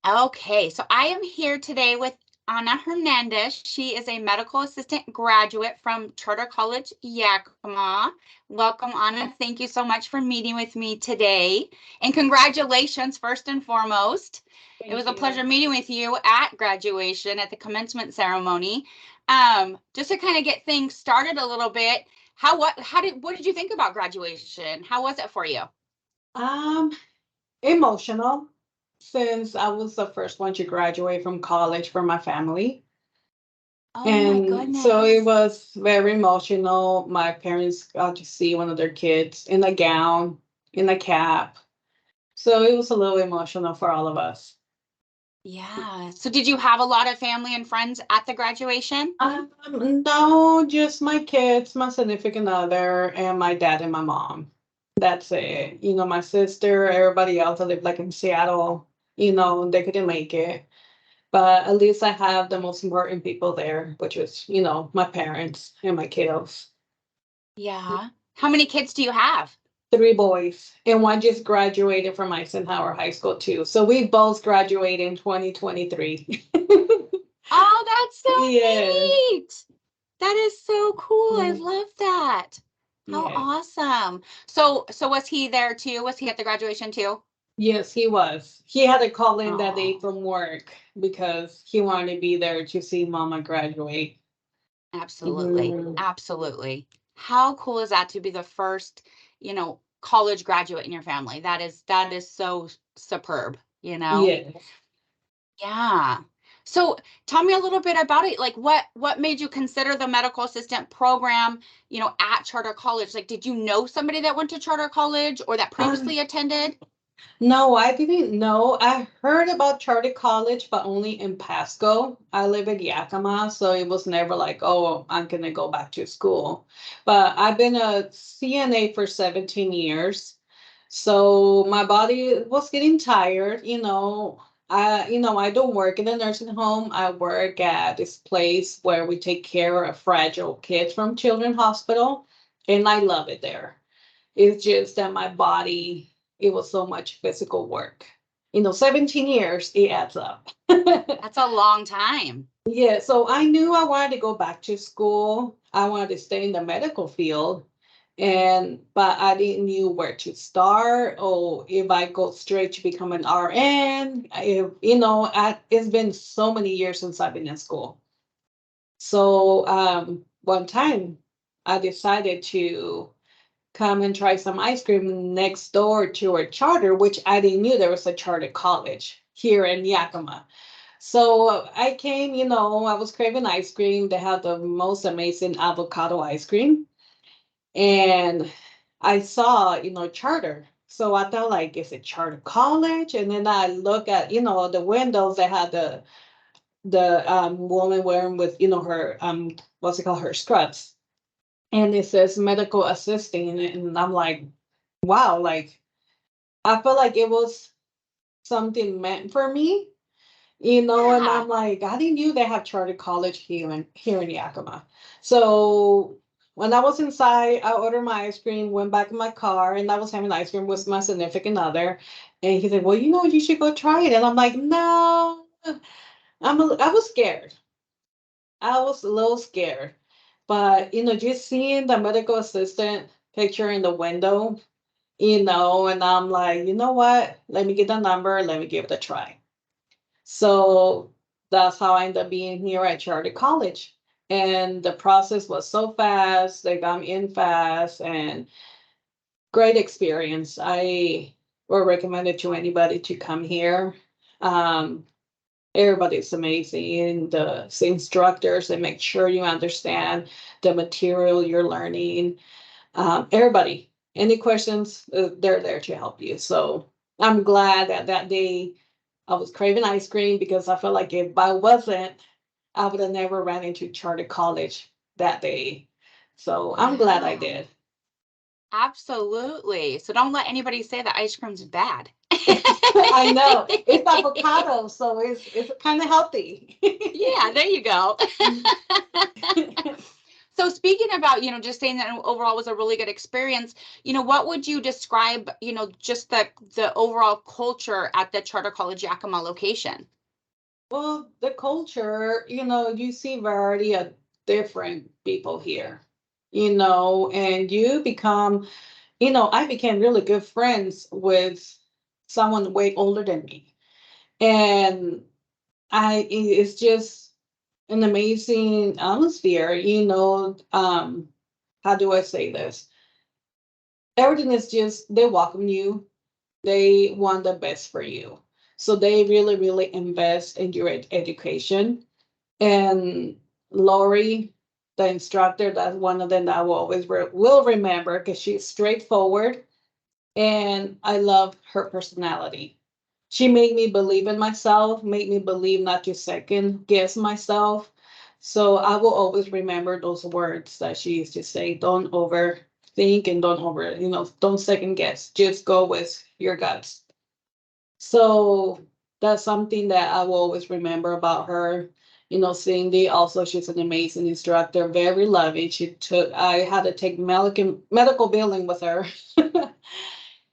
Okay, so I am here today with Ana Hernandez. She is a medical assistant graduate from Charter College, Yakima. Welcome, Ana. Thank you so much for meeting with me today. And congratulations, first and foremost. It was Thank a you. pleasure meeting with you at graduation at the commencement ceremony. Just to kind of get things started a little bit, what did you think about graduation? How was it for you? Um, Emotional, since I was the first one to graduate from college for my family. Oh my And so it goodness. was very emotional. My parents got to see one of their kids in a gown, in a cap. So it was a little emotional for all of us. Yeah. So did you have a lot of family and friends at the graduation? No, just my kids, my significant other, and my dad and my mom. That's it. My sister, everybody else that lived like in Seattle, they couldn't make it. But at least I have the most important people there, which was, my parents and my kiddos. Yeah. How many kids do you have? Three boys, and one just graduated from Eisenhower High School too. So we both graduated in 2023. Oh, that's Yeah. so neat. That is so cool. I Mm, love that. How yeah. awesome. So was he there too? Was he at the graduation too? Yes, he was. He had to call in that day Oh, from work because he wanted to be there to see Mama graduate. absolutely. Mhm. Absolutely. How cool is that to be the first, college graduate in your family? That is so superb, you know? Yes. Yeah. So tell me a little bit about it. Like what made you consider the medical assistant program, at Charter College? Like, did you know somebody that went to Charter College or that Uh, previously attended? no, I didn't know. I heard about Charter College, but only in Pasco. I live in Yakima, so it was never like, oh, I'm gonna go back to school. But I've been a CNA for 17 years. So my body was getting tired, I don't work in a nursing home. I work at this place where we take care of fragile kids from Children's Hospital, and I love it there. It's just that my body, it was so much physical work. 17 years, it adds up. That's a long time. Yeah, so I knew I wanted to go back to school. I wanted to stay in the medical field, but I didn't knew where to start or if I go straight to become an RN. It's been so many years since I've been in school. So one time I decided to come and try some ice cream next door to a charter, which I didn't knew there was a charter college here in Yakima. So I came, I was craving ice cream. They had the most amazing avocado ice cream. And I saw, charter. So I thought like, is it charter college? And then I look at, the windows. They had the woman wearing with, her what's it called, her scrubs. And it says medical assisting. And I'm like, wow, like I felt like it was something meant for me, and Yeah. I'm like, I didn't knew they have charter college here in Yakima. So when I was inside, I ordered my ice cream, went back in my car, and I was having ice cream with my significant other. And he said, well, you should go try it. And I'm like, no, I was scared. I was a little scared. But, just seeing the medical assistant picture in the window, and I'm like, you know what? Let me get the number. Let me give it a try. So that's how I ended up being here at Charter College. And the process was so fast. They got me in fast and great experience. I would recommend it to anybody to come here. Um, Everybody's amazing. And the instructors, they make sure you understand the material you're learning. Everybody, any questions, they're there to help you. So I'm glad that that day I was craving ice cream because I felt like if I wasn't, I would have never ran into charter college that day. So I'm glad I Yeah. did. Absolutely. So don't let anybody say that ice cream's bad. I know it's avocado, so it's kind of healthy. Yeah, there you go. So speaking about, just saying that overall was a really good experience, what would you describe, just the overall culture at the Charter College Yakima location? Well, the culture, you see variety of different people here, and you become, I became really good friends with someone way older than me. And it's just an amazing atmosphere, how do I say this? Everything is just, they welcome you, they want the best for you. So they really, really invest in your education. And Lori, the instructor, that's one of them that I will always will remember because she's straightforward and I love her personality. She made me believe in myself, made me believe not to second guess myself. So I will always remember those words that she used to say. Don't overthink and don't second guess. Just go with your guts. So that's something that I will always remember about her. Cindy, also, she's an amazing instructor, very loving. I had to take medical billing with her.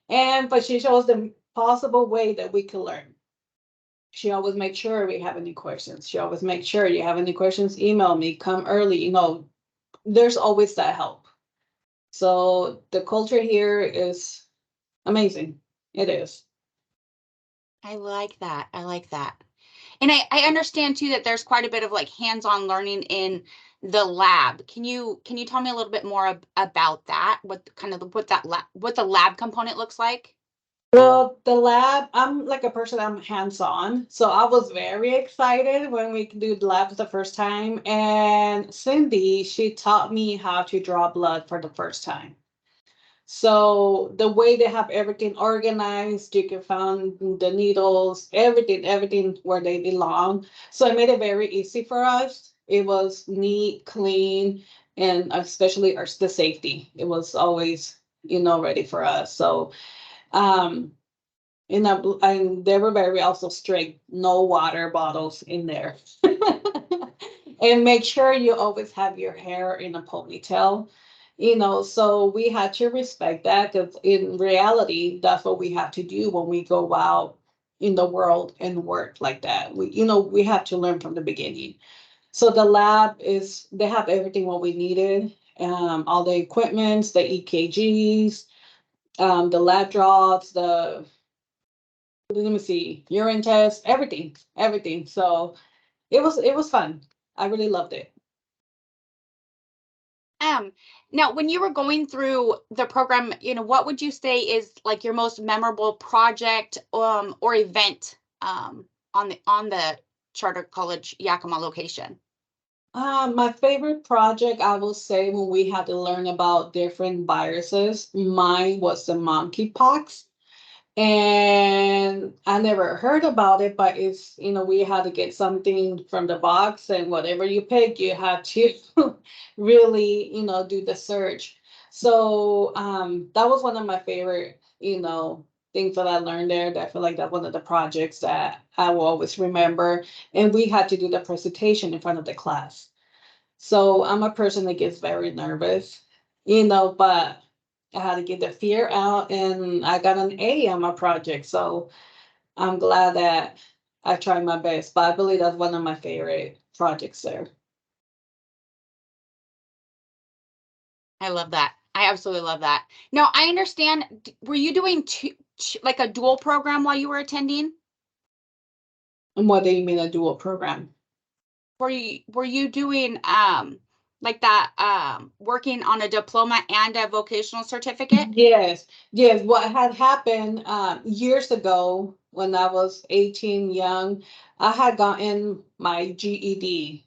But she shows the possible way that we can learn. She always makes sure we have any questions. She always makes sure you have any questions, email me, come early. There's always that help. So the culture here is amazing. It is. I like that. I like that. And I understand too that there's quite a bit of like hands-on learning in the lab. Can you tell me a little bit more about that? What kind of what the lab component looks like? Well, the lab, I'm like a person, I'm hands-on. So I was very excited when we could do the labs the first time. And Cindy, she taught me how to draw blood for the first time. So the way they have everything organized, you can find the needles, everything where they belong. So it made it very easy for us. It was neat, clean, and especially the safety. It was always, ready for us. So um and they were very also strict, no water bottles in there. And make sure you always have your hair in a ponytail. So we had to respect that because in reality, that's what we have to do when we go out in the world and work like that. We have to learn from the beginning. So the lab they have everything what we needed, all the equipments, the EKGs, the lab drops, let me see, urine test, everything. So it was fun. I really loved it. Um, Now when you were going through the program, what would you say is like your most memorable project or event on the Charter College Yakima location? My favorite project, I will say, when we had to learn about different viruses, mine was the monkeypox. And I never heard about it, but we had to get something from the box, and whatever you pick, you had to really, do the search. So that was one of my favorite, things that I learned there. That I feel like that one of the projects that I will always remember. And we had to do the presentation in front of the class. So I'm a person that gets very nervous, but I had to get the fear out and I got an A on my project. So I'm glad that I tried my best. But I believe that's one of my favorite projects there. I love that. I absolutely love that. Now, I understand, were you doing like a dual program while you were attending? And what do you mean a dual program? Were you doing like that working on a diploma and a vocational certificate? Yes, yes. What had happened years ago when I was 18, young, I had gotten my GED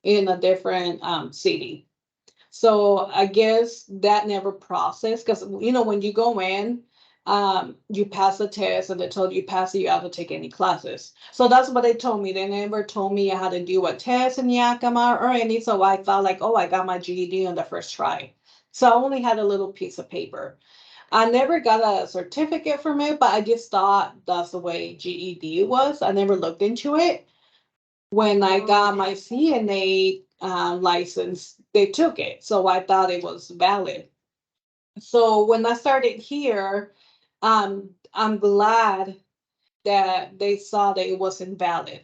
in a different city. So I guess that never processed because when you go in, you pass the test and they told you pass it, you have to take any classes. So that's what they told me. They never told me I had to do a test in Yakima or any. So I thought like, oh, I got my GED on the first try. So I only had a little piece of paper. I never got a certificate from it, but I just thought that's the way GED was. I never looked into it. When I got my CNA license, they took it. So I thought it was valid. So when I started here, I'm glad that they saw that it wasn't valid.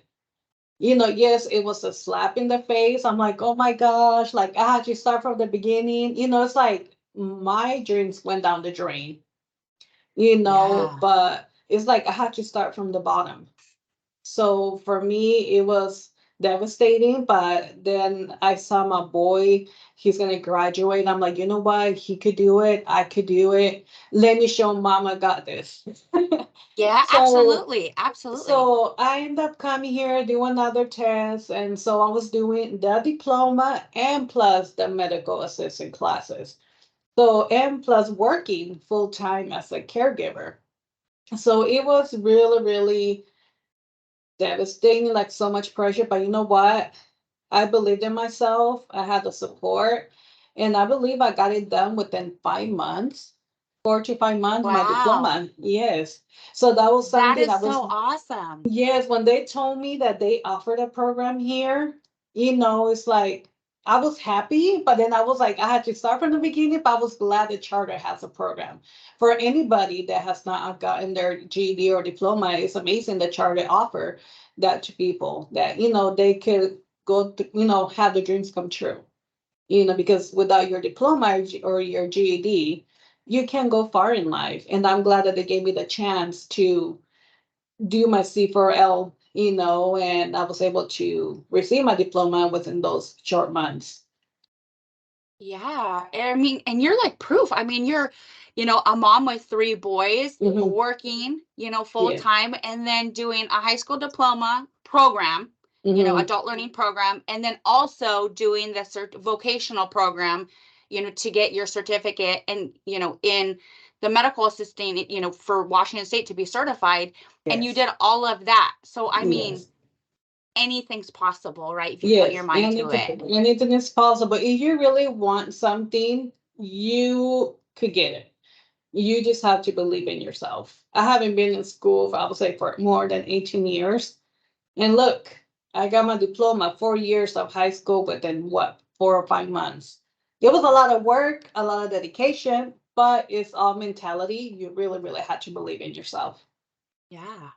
Yes, it was a slap in the face. I'm like, oh my gosh, like I had to start from the beginning. It's like my dreams went down the drain, Yeah. but it's like I had to start from the bottom. So for me, it was devastating. But then I saw my boy, he's going to graduate. I'm like, you know what? He could do it. I could do it. Let me show mama got this. Yeah, so absolutely. Absolutely. so I ended up coming here, do another test, and so I was doing the diploma and plus the medical assistant classes. So and plus working full time as a caregiver. So it was really, really devastating, like so much pressure. But you know what? I believed in myself. I had the support, and I believe I got it done within 5 months, 4 to 5 months, my Wow. diploma. Yes. So that was That something is I was. so awesome. Yes, when they told me that they offered a program here, it's like I was happy, but then I was like, I had to start from the beginning, but I was glad the charter has a program. For anybody that has not gotten their GED or diploma, it's amazing the charter offer that to people that, they could go to, have their dreams come true. Because without your diploma or your GED, you can't go far in life. And I'm glad that they gave me the chance to do my C4L, and I was able to receive my diploma within those short months. Yeah. I mean, and you're like proof. I mean, you're, a mom with three boys Hmm. working, full Yeah. time and then doing a high school diploma program, Hmm. adult learning program, and then also doing the vocational program, to get your certificate and, in the medical assisting, for Washington State to be certified. And you Yes. did all of that. So, I mean, Yes. anything's possible, right? If you put your Yes. mind to it. Anything is possible. If you really want something, you could get it. You just have to believe in yourself. I haven't been in school, I would say, for more than 18 years. And look, I got my diploma, 4 years of high school within what, 4 or 5 months. It was a lot of work, a lot of dedication, but it's all mentality. You really, really had to believe in yourself. Yeah.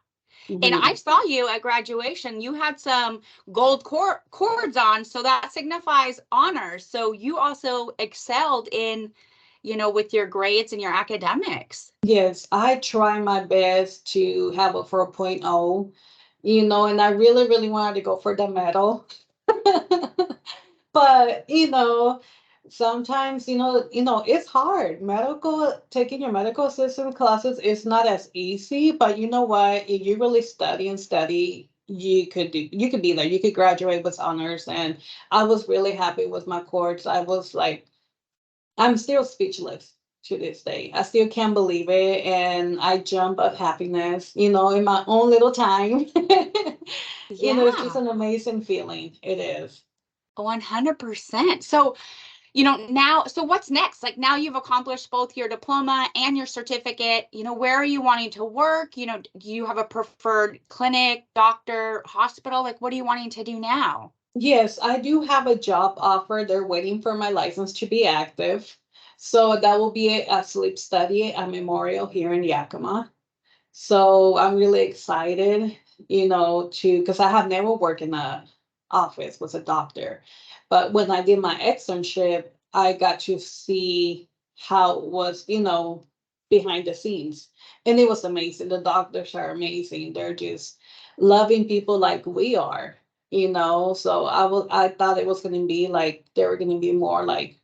And I Mhm. saw you at graduation. You had some gold cords on, so that signifies honors. So you also excelled in, with your grades and your academics. Yes, I try my best to have a 4.0, and I really, really wanted to go for the medal. But sometimes it's hard. Taking your medical assistant classes is not as easy, but you know what? If you really study and study, you could be there. You could graduate with honors. And I was really happy with my course. I was like, I'm still speechless to this day. I still can't believe it, and I jump of happiness, in my own little time. It's just Yeah, an amazing feeling. It is. 100%. So, now, so what's next? Like now you've accomplished both your diploma and your certificate. Where are you wanting to work? Do you have a preferred clinic, doctor, hospital? Like, what are you wanting to do now? Yes, I do have a job offer. They're waiting for my license to be active. So that will be a sleep study at Memorial here in Yakima. So I'm really excited, because I have never worked in a office with a doctor. But when I did my externship, I got to see how it was, behind the scenes. And it was amazing. The doctors are amazing. They're just loving people like we are, So I thought it was gonna be like they were gonna be more like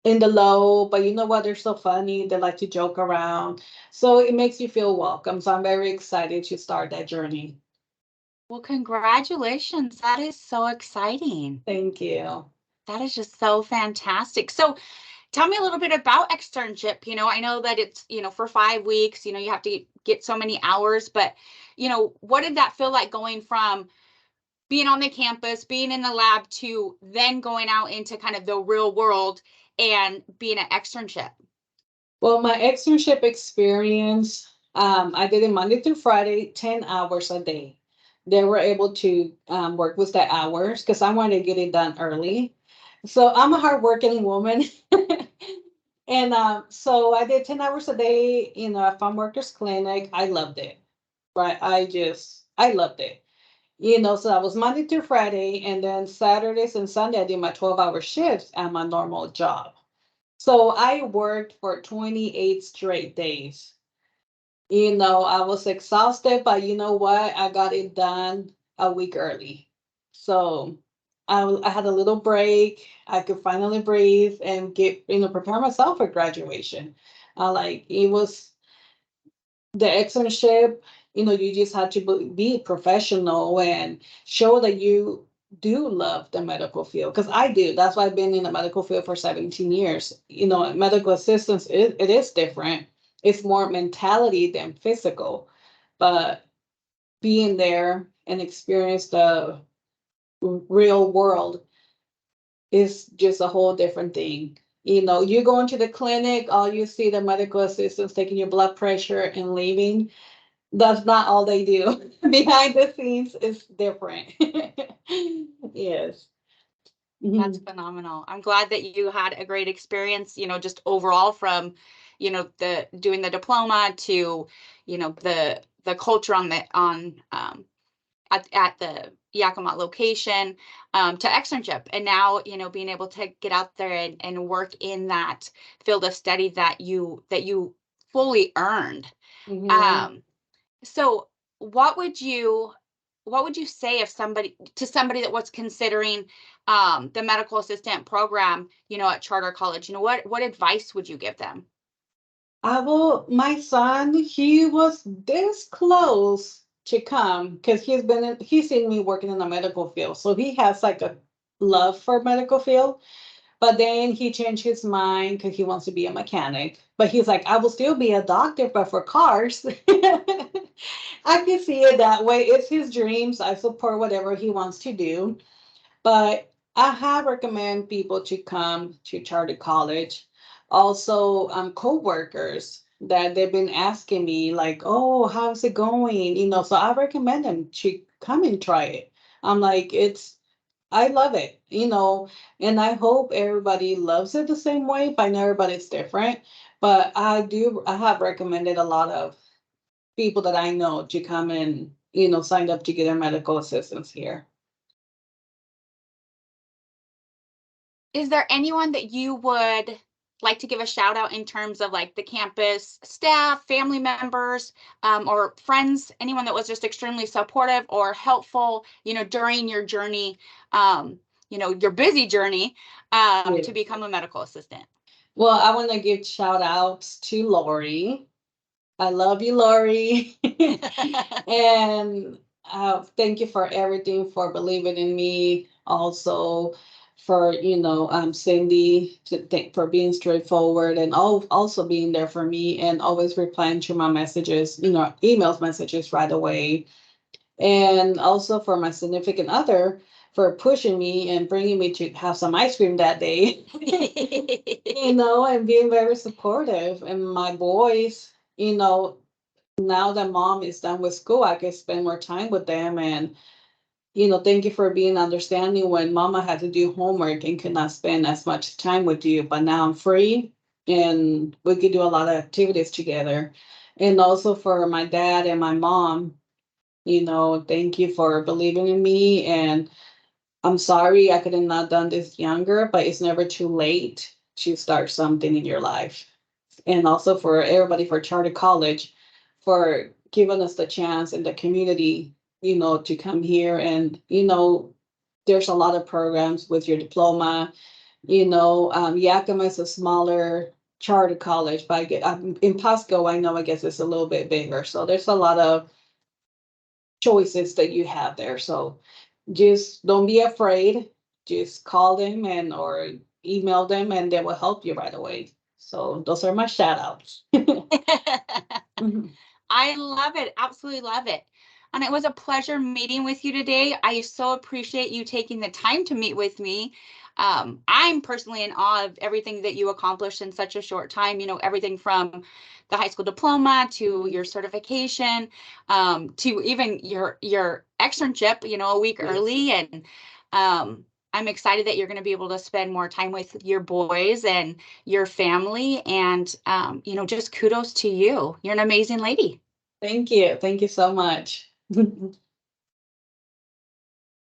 in the low, but you know what? They're so funny. They like to joke around. So it makes you feel welcome. So I'm very excited to start that journey. Well, congratulations. That is so exciting. Thank you. That is just so fantastic. So, tell me a little bit about externship. I know that it's, for 5 weeks, you have to get so many hours, but, what did that feel like going from being on the campus, being in the lab to then going out into kind of the real world and being an externship? Well, my externship experience, I did it Monday through Friday, 10 hours a day. they were able to work with the hours because I wanted to get it done early. So I'm a hardworking woman. And so I did 10 hours a day in a farm workers clinic. I loved it. Right. I loved it. So I was Monday through Friday, and then Saturdays and Sunday I did my 12-hour shifts at my normal job. So I worked for 28 straight days. I was exhausted, but you know what? I got it done a week early. So I had a little break. I could finally breathe and prepare myself for graduation. It was the externship, you just had to be professional and show that you do love the medical field. Because I do. That's why I've been in the medical field for 17 years. Medical assistance, it is different. It's more mentality than physical. But being there and experience the real world is just a whole different thing. You go into the clinic, all you see the medical assistants taking your blood pressure and leaving. That's not all they do. Behind the scenes is different. Yes. That's Mhm. phenomenal. I'm glad that you had a great experience, just overall from, the doing the diploma to, the culture at the Yakima location, to externship. And now, being able to get out there and work in that field of study that you fully earned. Mhm. Um, so what would you say if somebody that was considering the medical assistant program, at charter college, what advice would you give them? My son, he was this close to come because he's seen me working in the medical field. So he has like a love for medical field. But then he changed his mind because he wants to be a mechanic. But he's like, I will still be a doctor, but for cars. I can see it that way. It's his dreams. I support whatever he wants to do. But I have recommend people to come to Charter College. Also, co-workers that they've been asking me like, oh, how's it going? So I recommend them to come and try it. I'm like, I love it, and I hope everybody loves it the same way, but I know everybody's different. But I have recommended a lot of people that I know to come and, sign up to get their medical assistance here. Is there anyone that you would like to give a shout out in terms of like the campus staff, family members, or friends, anyone that was just extremely supportive or helpful, during your journey, your busy journey, to Yes. become a medical assistant? Well, I want to give shout outs to Lori. I love you, Lori. And thank you for everything, for believing in me. Also, for Cindy, for being straightforward and also being there for me and always replying to my messages, emails, messages right away. And also for my significant other for pushing me and bringing me to have some ice cream that day. And being very supportive. And my boys, now that mom is done with school, I can spend more time with them. And, thank you for being understanding when mama had to do homework and could not spend as much time with you. But now I'm free and we could do a lot of activities together. And also for my dad and my mom, thank you for believing in me. And I'm sorry I could have not done this younger, but it's never too late to start something in your life. And also for everybody for Charter College for giving us the chance in the community, to come here. And, there's a lot of programs with your diploma. Yakima is a smaller charter college, but in Pasco, I know I guess it's a little bit bigger. So there's a lot of choices that you have there. So just don't be afraid. Just call them or email them and they will help you right away. So those are my shout outs. Mhm. I love it. Absolutely love it. And it was a pleasure meeting with you today. I so appreciate you taking the time to meet with me. I'm personally in awe of everything that you accomplished in such a short time, everything from the high school diploma to your certification, to even your externship, a week Yes. early, and I'm excited that you're going to be able to spend more time with your boys and your family. And, just kudos to you. You're an amazing lady. Thank you. Thank you so much.